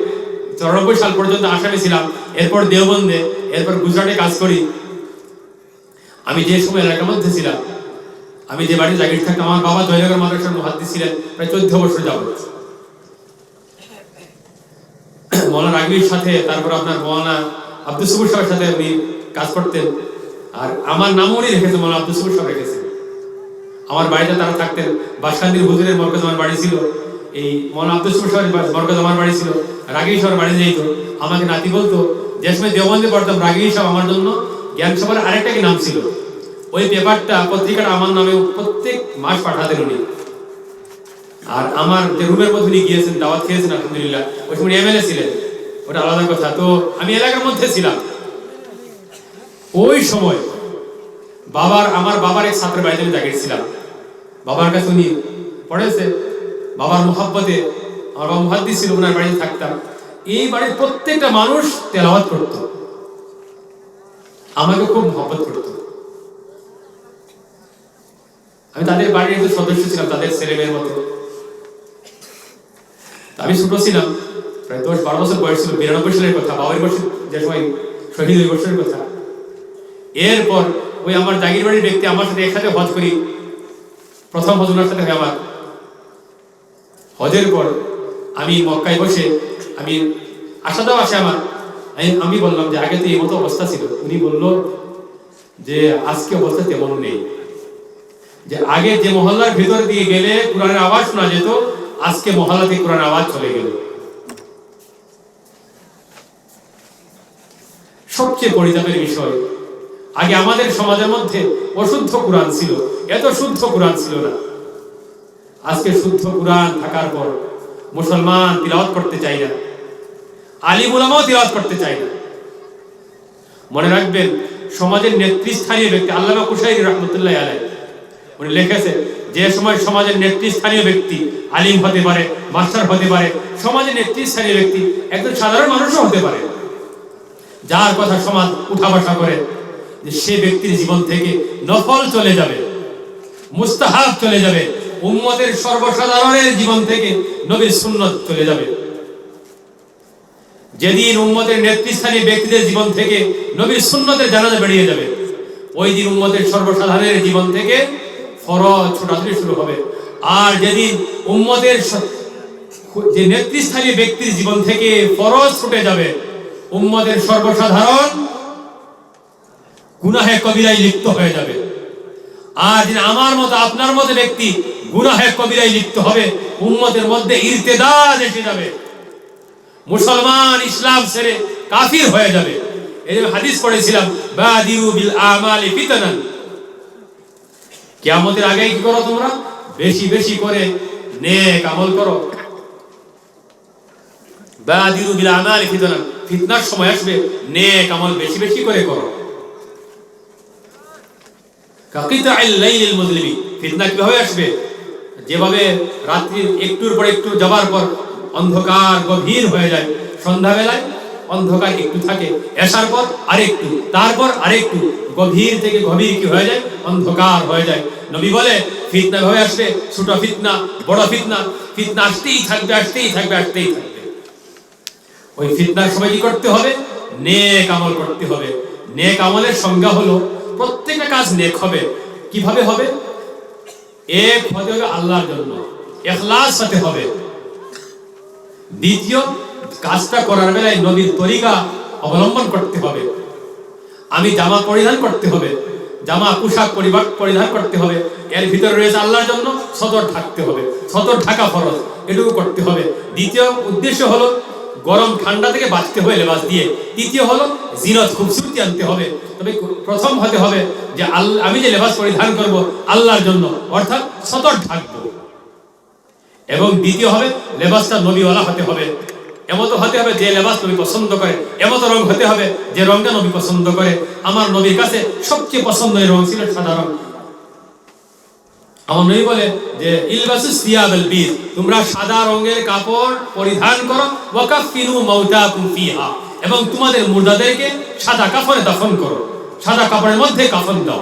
94 সাল পর্যন্ত আসামে ছিলাম, এরপর দেওবন্দে, এরপর গুজরাটে কাজ করি। আমি যে সময় এলাকার মধ্যে ছিলাম, আমি যে বাড়ি জাগির থাকতাম, আমার বাবা জয়নগর মাদ্রাসার মুহাদ্দিস ছিলেন প্রায় 14 বছর যাবত। মৌলানা রাগবির সাথে, তারপর আপনার মৌলানা আব্দুল সবুর সাহেবের সাথে উনি কাজ করতেন। আর আমার নামও উনি রেখেছেন, মৌলানা আব্দুল সবুর সাহেব রেখেছেন। আমার বাড়িতে তারা থাকতেন। বাসকান্দির হুজুরের মরকজ আমার বাড়ি ছিল, এই মৌলানা আব্দুল সবুর সাহেবের মরকজ আমার বাড়ি ছিল। রাগবি সাহেবের বাড়ি যেত, আমাকে নাতি বলতো। যে সময় দেওবন্দে পড়তাম, রাগবি সাহেব আমার জন্য জ্ঞান সভার আরেকটা কি নাম ছিল, ওই পেপারটা, পত্রিকাটা আমার নামে প্রত্যেক মাস পাঠাতেন উনি। আর আমার যে রুমের মধ্যে উনি গিয়েছেন, দাওয়াত খেয়েছেন আলহামদুলিল্লাহ। ওই সময় এমএলএ ছিলেন, ওটা আলাদা কথা। তো আমি এলাকার মধ্যে ছিলাম ওই সময়। আমার বাবার এক ছাত্রের বাড়িতে আমি জাগিয়েছিলাম। বাবার কাছে উনি পড়েছে, বাবার মুহাব্বতে, আমার বাবা মুহাদ্দিস ছিল, ওনার বাড়িতে থাকতাম। এই বাড়ির প্রত্যেকটা মানুষ তেলাওয়াত করত, আমাকে খুব মুহাব্বত করত। আমি তাদের বাড়ির একজন সদস্য ছিলাম, তাদের ছেলে মেয়ের মতো। আমি ছোট ছিলাম, প্রায় 10-12 বছর বয়স ছিল। 92 সালের কথা, বাবার বছর যে সময় শহীদ, ওই বছরের কথা। এরপর ওই আমার জাগির বাড়ির ব্যক্তি আমার সাথে একসাথে হজ করি, প্রথম হজ ওনার সাথে হয় আমার। হজের পর আমি মক্কায় বসে, আমি আশাটাও আসে আমার। আমি বললাম যে আগে তো এই মতো অবস্থা ছিল। উনি বলল যে আজকে অবস্থা তেমন নেই, যে আগে যে মহল্লার ভিতর দিয়ে গেলে কোরআনের আওয়াজ শোনা যেত, আজকে মহল্লাতে কোরআনের আওয়াজ চলে গেল। সবচেয়ে পরিতাপের বিষয়, আগে আমাদের সমাজের মধ্যে অশুদ্ধ কোরআন ছিল, এত শুদ্ধ কোরআন ছিল না। আজকে শুদ্ধ কোরআন থাকার পর মুসলমান তিলাওয়াত করতে চায় না, আলিম উলামাও তিলাওয়াত করতে চায় না। মনে রাখবেন, সমাজের নেতৃস্থানীয় ব্যক্তি আল্লামা কুশাইরি রহমতুল্লাহ আলাইহি উনি লিখেছেন, যে সময় সমাজের নেতৃস্থানীয় ব্যক্তি আলিম হতে পারে, মাস্টার হতে পারে, সমাজের নেতৃস্থানীয় ব্যক্তি একজন সাধারণ মানুষও হতে পারে, যার কথা সমাজ উঠা বসা করে, যে সে ব্যক্তির জীবন থেকে নফল চলে যাবে, মুস্তাহাব চলে যাবে, উম্মতের সর্বসাধারণের জীবন থেকে নবীর সুন্নত চলে যাবে। যেদিন উম্মতের নেতৃস্থানীয় ব্যক্তিদের জীবন থেকে নবীর সুন্নতের জানাজা বেরিয়ে যাবে, ওই দিন উম্মতের সর্বসাধারণের জীবন থেকে ফরজ ছোটাছুটি শুরু হবে। আর যেদিন উম্মতের যে নেতৃস্থানীয় ব্যক্তির জীবন থেকে ফরজ ছুটে যাবে, উম্মতের সর্বসাধারণ গুনাহে কবিরায় লিপ্ত হয়ে যাবে। আর যিনি আমার মতো আপনার মতো ব্যক্তি গুনাহে কবিরায় লিপ্ত হবে, উম্মতের মধ্যে ইরতিদাদ এসে যাবে, মুসলমান ইসলাম ছেড়ে কাফির হয়ে যাবে। এই যে হাদিস পড়েছিলাম, বাদিরু বিল আমালি ফিতানান, কিয়ামতের আগে কি করো তোমরা? বেশি বেশি করে নেক আমল করো। বাদিরু বিল আমালি ফিতানান, ফিতনার সময় আসবে, নেক আমল বেশি বেশি করে করো। কাকিতাইল লাইলিল মুজলিমি, ফিতনা কিভাবে আসবে? যেভাবে রাত্রির একটুর পর একটু যাবার পর অন্ধকার গভীর হয়ে যায়, সন্ধ্যাবেলায় অন্ধকার একটু থাকে, এসার পর আরেকটু, তারপর আরেকটু, গভীর থেকে গভীর কি হয়ে যায়? অন্ধকার হয়ে যায়। নবী বলে ফিতনা ভাবে আসবে, ছোট ফিতনা, বড় ফিতনা, ফিতনা আসতেই থাকবে, আসতেই থাকবে, আসতেই থাকবে। ওই ফিতনার সময় কি করতে হবে? নেক আমল করতে হবে। নেক আমলের সংজ্ঞা হলো প্রত্যেকটা কাজ নেক হবে। কিভাবে হবে? এক হতে হবে আল্লাহর জন্য, ইখলাস হতে হবে। দ্বিতীয়, কাজটা করার বেলায় নবীর তরিকা অবলম্বন করতে হবে। আমি জামা পরিধান করতে হবে, জামা পোশাক পরিধান করতে হবে, এর ভিতরে রয়েছে আল্লাহর জন্য, সতর থাকতে হবে, সতর ঢাকা ফরজ, এটুকু করতে হবে। দ্বিতীয় উদ্দেশ্য হলো গরম ঠান্ডা থেকে বাঁচতে হবে লেবাস দিয়ে। তৃতীয় হলো জিনত খুবসুরতি আনতে হবে। তবে প্রথম হতে হবে যে আমি যে লেবাস পরিধান করব আল্লাহর জন্য, অর্থাৎ সতর ঢাকবো। এবং দ্বিতীয় হবে লেবাসটা নবীওয়ালা হতে হবে। এমতো হতে হবে যে লেবাস নবী পছন্দ করে, এমতো রং হতে হবে যে রংটা নবী পছন্দ করে। আমার নবীর কাছে সবচেয়ে পছন্দের রং ছিল সাদা রং। আমার নবী বলে যে ইলবাসুস সিয়াবাল বীর, তোমরা সাদা রঙের কাপড় পরিধান করো, ওয়াকাফিনু মাউতাকুম ফিহা, এবং তোমাদের মুর্দাদেরকে সাদা কাফনে দাফন করো, সাদা কাপড়ের মধ্যে কাফন দাও।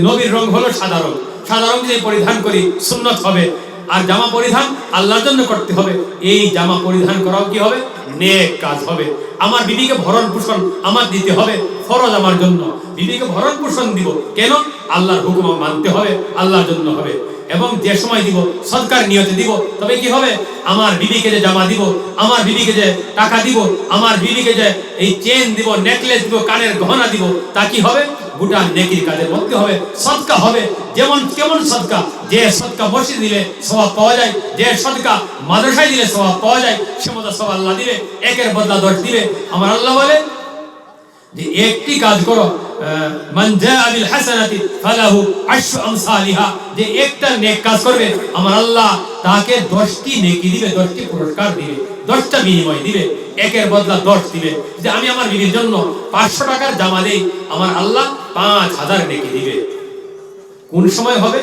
নবীর রং হলো সাদা রং। সাদা রং যে পরিধান করি সুন্নাত হবে। আর জামা পরিধান আল্লাহর জন্য করতে হবে। এই জামা পরিধান করাও কি হবে? নেক কাজ হবে। আমার বিবিকে ভরণ পোষণ আমার দিতে হবে, ফরজ আমার জন্য। বিবিকে ভরণ পোষণ দিব কেন? আল্লাহর হুকুম মানতে হবে, আল্লাহর জন্য হবে। এবং যে সময় দিব সদকার নিয়তে দিব। তবে কি হবে? আমার বিবিকে যে জামা দিব, আমার বিবিকে যে টাকা দিব, আমার বিবিকে যে এই চেন দিব, নেকলেস দিব, কানের গহনা দিব, তা কি হবে? গোটা নেকির কাজের মধ্যে হবে, সদকা হবে। যেমন কেমন সদকা? যে সদকা মসজিদ দিলে সওয়াব পাওয়া যায়, যে সদকা মাদ্রাসায় দিলে সওয়াব পাওয়া যায়, সে মতো সব আল্লাহ দিবে, একের বদলা 10 দিবে। আমার আল্লাহ বলে যে একটি কাজ করো, মান জাআ বিল হাসানাতি ফালাহু আশরু আমসালিহা, যে একটা নেক কাজ করবে আমার আল্লাহ তাকে 10টি নেকি দিবে, 10টি পুরস্কার দিবে, 10টা বিনিময় দিবে, একের বদলা 10 দিবে। যে আমি আমার বিবির জন্য 500 টাকার জামা দেই, আমার আল্লাহ 5000 নেকি দিবে। কোন সময় হবে?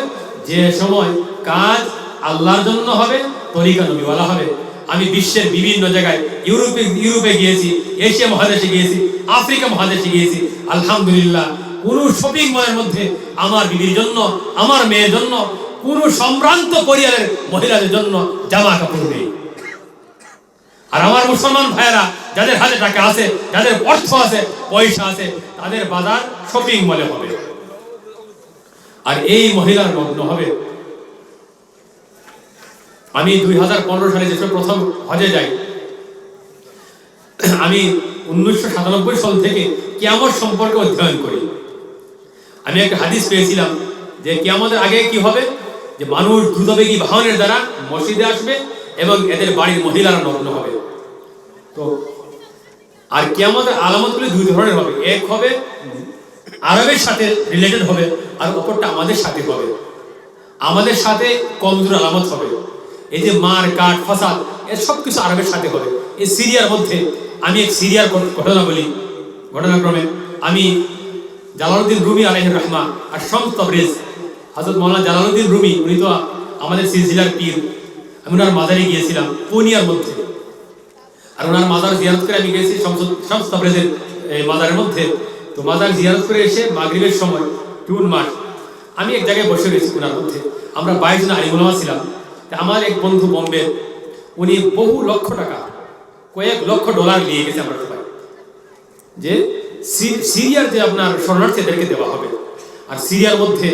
যে সময় কাজ আল্লাহর জন্য হবে, তরিকা নবীওয়ালা হবে। আমি বিশ্বের বিভিন্ন জায়গায়, ইউরোপে গিয়েছি, এশিয়া মহাদেশে গিয়েছি, আফ্রিকা মহাদেশে গিয়েছি। আলহামদুলিল্লাহ, কোন শপিং মলের মধ্যে আমার বিবির জন্য, আমার মেয়ের জন্য, কোন সম্ভ্রান্ত পরিবারের মহিলাদের জন্য জামা কাপড় নেই। আর আমার মুসলমান ভাইয়েরা যাদের হাতে টাকা আছে, যাদের অর্থ আছে, পয়সা আছে, তাদের বাজার শপিং মলে হবে। আর এই মহিলার লগ্ন হবে। আমি 2015 সালে যেসব প্রথম হজে যাই, আমি 1997 সাল থেকে কিয়ামত সম্পর্কে অধ্যয়ন করি। আমি একটা হাদিস পেয়েছিলাম যে কিয়ামতের আগে কি হবে? যে মানুষ দ্রুতবেগী বাহনের দ্বারা মসজিদে আসবে এবং এদের বাড়ির মহিলারা নগ্ন হবে। তো আর কিয়ামতের আলামতগুলি দুই ধরনের হবে। এক হবে আরবের সাথে রিলেটেড হবে, আর অপরটা আমাদের সাথে হবে। আমাদের সাথে কমজোর আলামত হবে। এই যে মার কাট ফাসাদ, এর সব কিছু আরবের সাথে হবে। এই সিরিয়ার মধ্যে আমি এক সিরিয়ার ঘটনা বলি। ঘটনাক্রমে আমি জালালউদ্দিন রুমি আলাইহির রহমা আর Shams Tabriz, Hazrat Maulana Jalaluddin Rumi, উনি তো আমাদের সিলসিলার পীর। আমি ওনার মাজারে গিয়েছিলাম পূর্ণিয়ার মধ্যে। আর ওনার মাজার জিয়ারত করে আমি গিয়েছি শামস তাবরিজের মাজারের মধ্যে। তো মাজার জিয়ারত করে এসে মাগরিবের সময় জুন মাস আমি এক জায়গায় বসে রয়েছি ওনার মধ্যে। আমরা 22 জন আলিম উলামা ছিলাম। আমার এক বন্ধু বোম্বে, উনি বহু লক্ষ টাকা, কয়েক লক্ষ ডলার নিয়ে গেছে আমরা সবাই, যে সিরিয়ার যে আপনার শরণার্থীদেরকে দেওয়া হবে। আর সিরিয়ার মধ্যে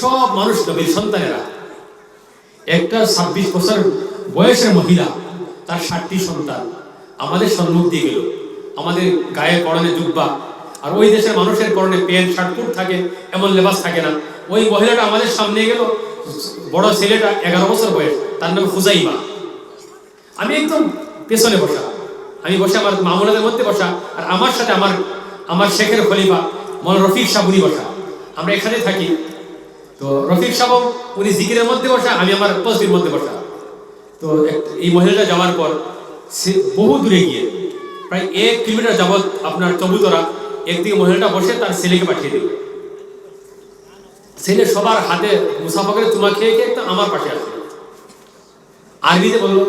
সব মানুষ নবীর সন্তানেরা। একটা 26 বছর বয়সের মহিলা, তার 60টি সন্তান আমাদের সম্মুখ দিয়ে গেল। আমাদের গায়ে পরনে জুব্বা, আর ওই দেশের মানুষের পরনে প্যান্ট শার্ট কোট থাকে, এমন লেবাস থাকে না। ওই মহিলাটা আমাদের সামনে গেল। বড় ছেলেটা 11 বছর বয়স, তার নাম হুজাইমা। আমি একদম পেছনে বসা, আমি বসে আমার মামুনাদের মধ্যে বসা, আর আমার সাথে আমার শেখের খলিফা মৌলানা রফিক সাহেব উনি বসা। আমরা এখানে থাকি। তো রফিক সাহেব উনি জিকিরের মধ্যে বসা, আমি আমার তসবির মধ্যে বসা। তো এই মহিলাটা যাওয়ার পর সে বহু দূরে গিয়ে প্রায় 1 কিলোমিটার যাবৎ আপনার চবুতরা, একদিকে মহিলাটা বসে তার ছেলেকে পাঠিয়ে দিল। ছেলে সবার হাতে মুসাফা করে চুমা খেয়ে খেয়ে একদম আমার পাশে আসে। আরবিতে বললো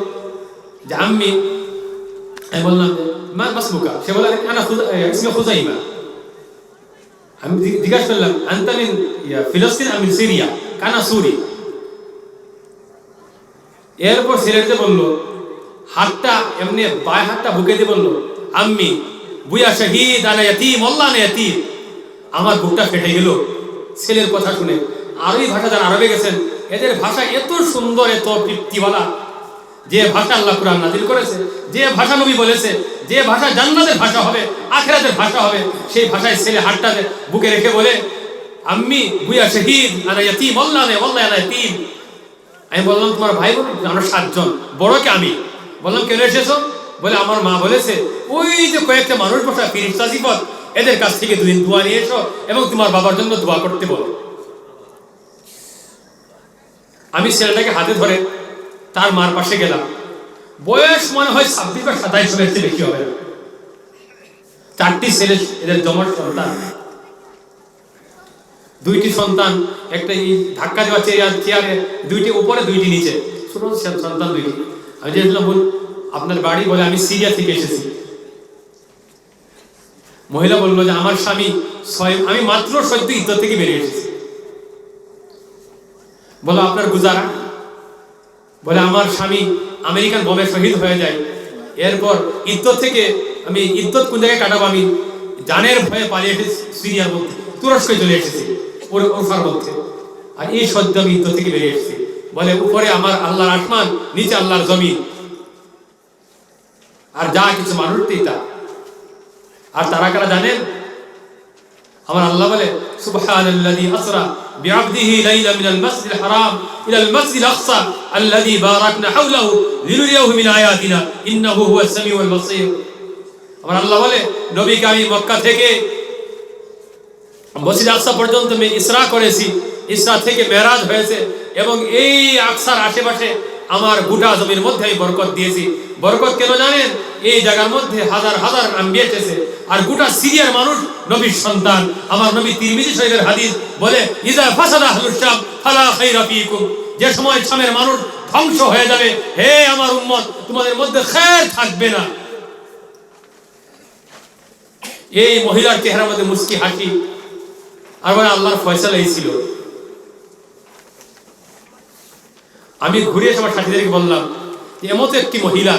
যে আমি বললাম মা মাসবুকা। সে বলল আনা ইসমে হুজাইমা। আমি জিজ্ঞাসা করলাম আনতা মিন ফিলিস্তিন আম মিন সিরিয়া, কানাসুরি। এরপর ছেলেটা বলল, হাতটা এমনি বায় হাতটা বুকে দিয়ে বলল, আম্মি বুয়া শহীদ আনা ইয়াতীম আল্লাহ না ইয়াতীম। আমার বুকটা ফেটে গেল ছেলের কথা শুনে। আরবি ভাষা যারা আরবে গেছেন, এদের ভাষা এত সুন্দর, এত তৃপ্তিওয়ালা, যে ভাষা আল্লাহ কুরআন নাযিল করেছে, যে ভাষা নবী বলেছে, যে ভাষা জান্নাতের ভাষা হবে, আখিরাতের ভাষা হবে, সেই ভাষায় ছেলে হাতটা বুকে রেখে বলে, আম্মি বুয়া শহীদ আনা ইয়াতীম আল্লাহ না ইয়াতীম। আমি বললাম, তোমার ভাই বোন? আমরা 7 জন, বড়কে আমি। বললাম, কেন এসেছো? বলে, আমার মা বলেছে ওই যে কয়েকটা মানুষ বসা ফিরিস্তা সিফত, এদের কাছ থেকে 2 দিন দোয়া নিয়ে এসো এবং তোমার বাবার জন্য দোয়া করতে বলো। আমি ছেলেটাকে হাতে ধরে তার মার পাশে গেলাম। বয়স মনে হয় 26 বা 27 বছরের চেয়ে বেশি হবে না। 4টি ছেলে, এদের জমজ সন্তান, 2টি সন্তান, একটা ধাক্কা দেওয়া চেয়ারে, 2টি উপরে 2টি নিচে, ছোট সন্তান 2টি। আমি যেছিলাম, আপনার বাড়ি? বলে, আমি সিরিয়া থেকে এসেছি। মহিলা বললো যে আমার স্বামী আমি মাত্র সদ্য ইদ্যত থেকে বেরিয়ে এসেছি। বলো, আপনার গুজারা? বলে, আমার স্বামী আমেরিকান বোমে শহীদ হয়ে যায়, এরপর ইদ্যত থেকে আমি ইদ্যত কোন জায়গায় কাটাবো, আমি জানের ভয়ে পালিয়ে এসেছি সিরিয়ার মধ্যে, তুরস্কে চলে এসেছি ওরফার মধ্যে, আর এই সদ্য আমি ইদ্যত থেকে বেরিয়ে এসেছি। বলে, উপরে আমার আল্লাহর আসমান, নিচে আল্লাহর জমিন, আর যা কিছু মানুষই তা। আর তারা কারা জানেন? আমার আল্লাহ বলে, সুবহানাল্লাযী আসরা বিআবদিহি লাইলা মিনাল মাসজিদিল হারাম ইলাল মাসজিদিল আকসা আল্লাযী বারাকনা হাওলাহু লিনুরিয়াহু মিন আয়াতিনা ইন্নাহু হুয়াস সামিউল বাসীর। আমার আল্লাহ বলে, নবীকে আমি মক্কা থেকে মসজিদ আকসা পর্যন্ত আমি ইসরা করেছি, ইসরা থেকে মেরাজ হয়েছে, এবং এই আকসার আশেপাশে আমার গোটা জমির মধ্যে আমি বরকত দিয়েছি। বরকত কেন জানেন? এই জায়গার মধ্যে হাজার হাজার আম্বিয়া এসেছে, আর গোটা সিরিয়ার মানুষ নবীর সন্তান। আমার নবী তিরমিজি শরীফের হাদিস বলে, ইজা ফাসাদা আহলুশ শাম ফালা খায়রা ফীকুম। যে সময় শামের মানুষ ধ্বংস হয়ে যাবে, হে আমার উম্মত, তোমাদের মধ্যে খায়র থাকবে না। এই মহিলার চেহারার মধ্যে মুস্কি হাসি, আর বলে, আল্লাহর ফয়সালা এই ছিল। আমি ঘুরে এসে আমার সাথীদেরকে বললাম, এমত একটি মহিলা,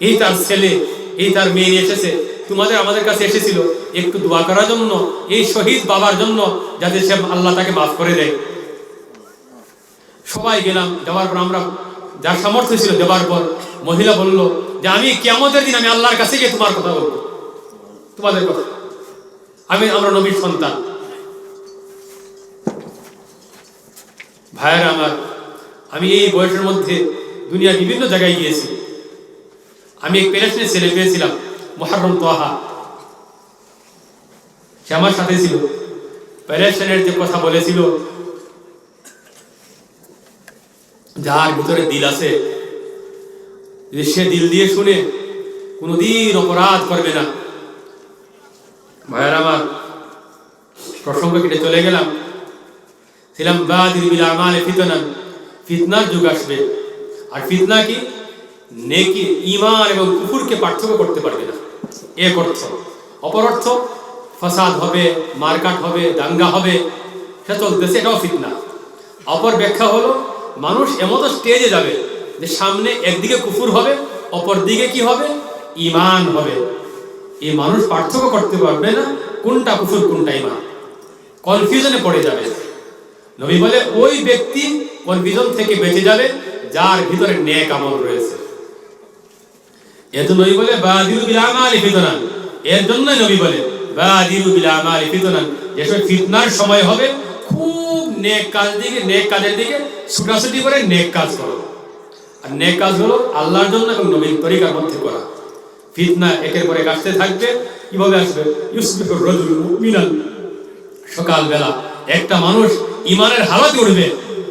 এই তার ছেলে, এই তার মেয়ে নিয়ে এসেছে, আমাদের কাছে এসেছিল একটু দোয়া করার জন্য, এই শহীদ বাবার জন্য, যাতে সে আল্লাহ তাকে মাফ করে দেয়। সবাই গেলাম, যাওয়ার পর আমরা যার সামর্থ্য ছিল দেওয়ার পর মহিলা বলল যে, আমি কিয়ামতের দিন আমি আল্লাহর কাছে গিয়ে তোমার কথা বলবো, তোমাদের কথা, আমরা নবীর সন্তান। ভাইয়েরা আমার, আমি এই বয়সের মধ্যে দুনিয়ার বিভিন্ন জায়গায় গিয়েছি। আমি এক প্যালেস্টাইনের ছেলে পেয়েছিলাম, মুহাররম তোহা, সে আমার সাথে ছিল। প্যালেস্টাইনের যে কথা বলেছিল, যার ভিতরে দিল আছে, যদি সে দিল দিয়ে শুনে কোনোদিন অপরাধ করবে না। ভাইয়েরা আমার, প্রসঙ্গ কেটে চলে গেলাম। ছিলাম বাদির বিল আমালে ফিতনান, ফিতনার যুগ আসবে। আর ফিতনা কি? নেকি, ঈমান এবং কুফরকে পার্থক্য করতে পারবে না, এক অর্থ। অপর অর্থ, ফাসাদ হবে, মারকাট হবে, দাঙ্গা হবে, সে চলতেছে, এটাও ফিতনা। অপর ব্যাখ্যা হলো, মানুষ এমন স্টেজে যাবে যে সামনে একদিকে কুফর হবে, অপর দিকে কি হবে? ঈমান হবে। এই মানুষ পার্থক্য করতে পারবে না কোনটা কুফর কোনটা ঈমান, কনফিউশনে পড়ে যাবে। নবী বলে, ওই ব্যক্তি কনফিউশন থেকে বেঁচে যাবে যার ভিতরে নেক আমল রয়েছে। এত নবী বলে, বাদিরু বিল আমালি ফিতনান। এর জন্য নবী বলে, বাদিরু বিল আমালি ফিতনান, যেসব ফিতনার সময় হবে, খুব নেক কাজের দিকে ছুটাছুটি করে নেক কাজ করো। আর নেক কাজ হলো আল্লাহর জন্য এবং নবীর তরিকার মধ্যে করা। ফিতনা একের পর এক আসতে থাকবে। কিভাবে আসবে? ইউসবিহুর রাজুলু মুমিনান, সকালবেলা একটা মানুষ ইমানের হালাতে উঠবে।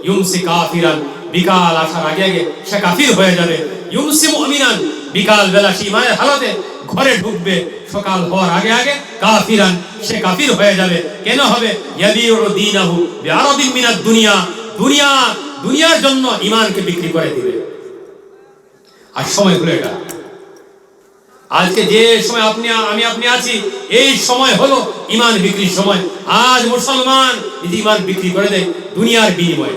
ইউমসি কাফিরান, বিকাল আসার আগে আগে সে কাফির হয়ে যাবে। ইউমসি মুমিনান, বিকাল বেলা সে ইমানের হালাতে ঘরে ঢুকবে, সকাল হওয়ার আগে আগে কাফিরান, সে কাফির হয়ে যাবে। কেন হবে? ইয়াবিউ দীনাহু বিআরাদিন মিনাদ দুনিয়া, দুনিয়ার জন্য ইমানকে বিক্রি করে দিবে। আর সময় হলো এটা। আজকে যে সময় আপনি আছি, এই সময় হলো ইমান বিক্রির সময়। আজ মুসলমান যদি ইমান বিক্রি করে দেয়, দুনিয়ার বিনিময়ে।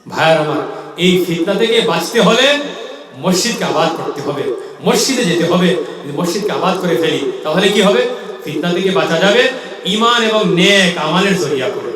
ভাইয়ার আমার, এই ফিতনা থেকে বাঁচতে হলে মসজিদকে আবাদ করতে হবে, মসজিদে যেতে হবে। যদি মসজিদকে আবাদ করে ফেলি তাহলে কি হবে? ফিতনা থেকে বাঁচা যাবে ঈমান এবং নেক আমালের জরিয়া করে।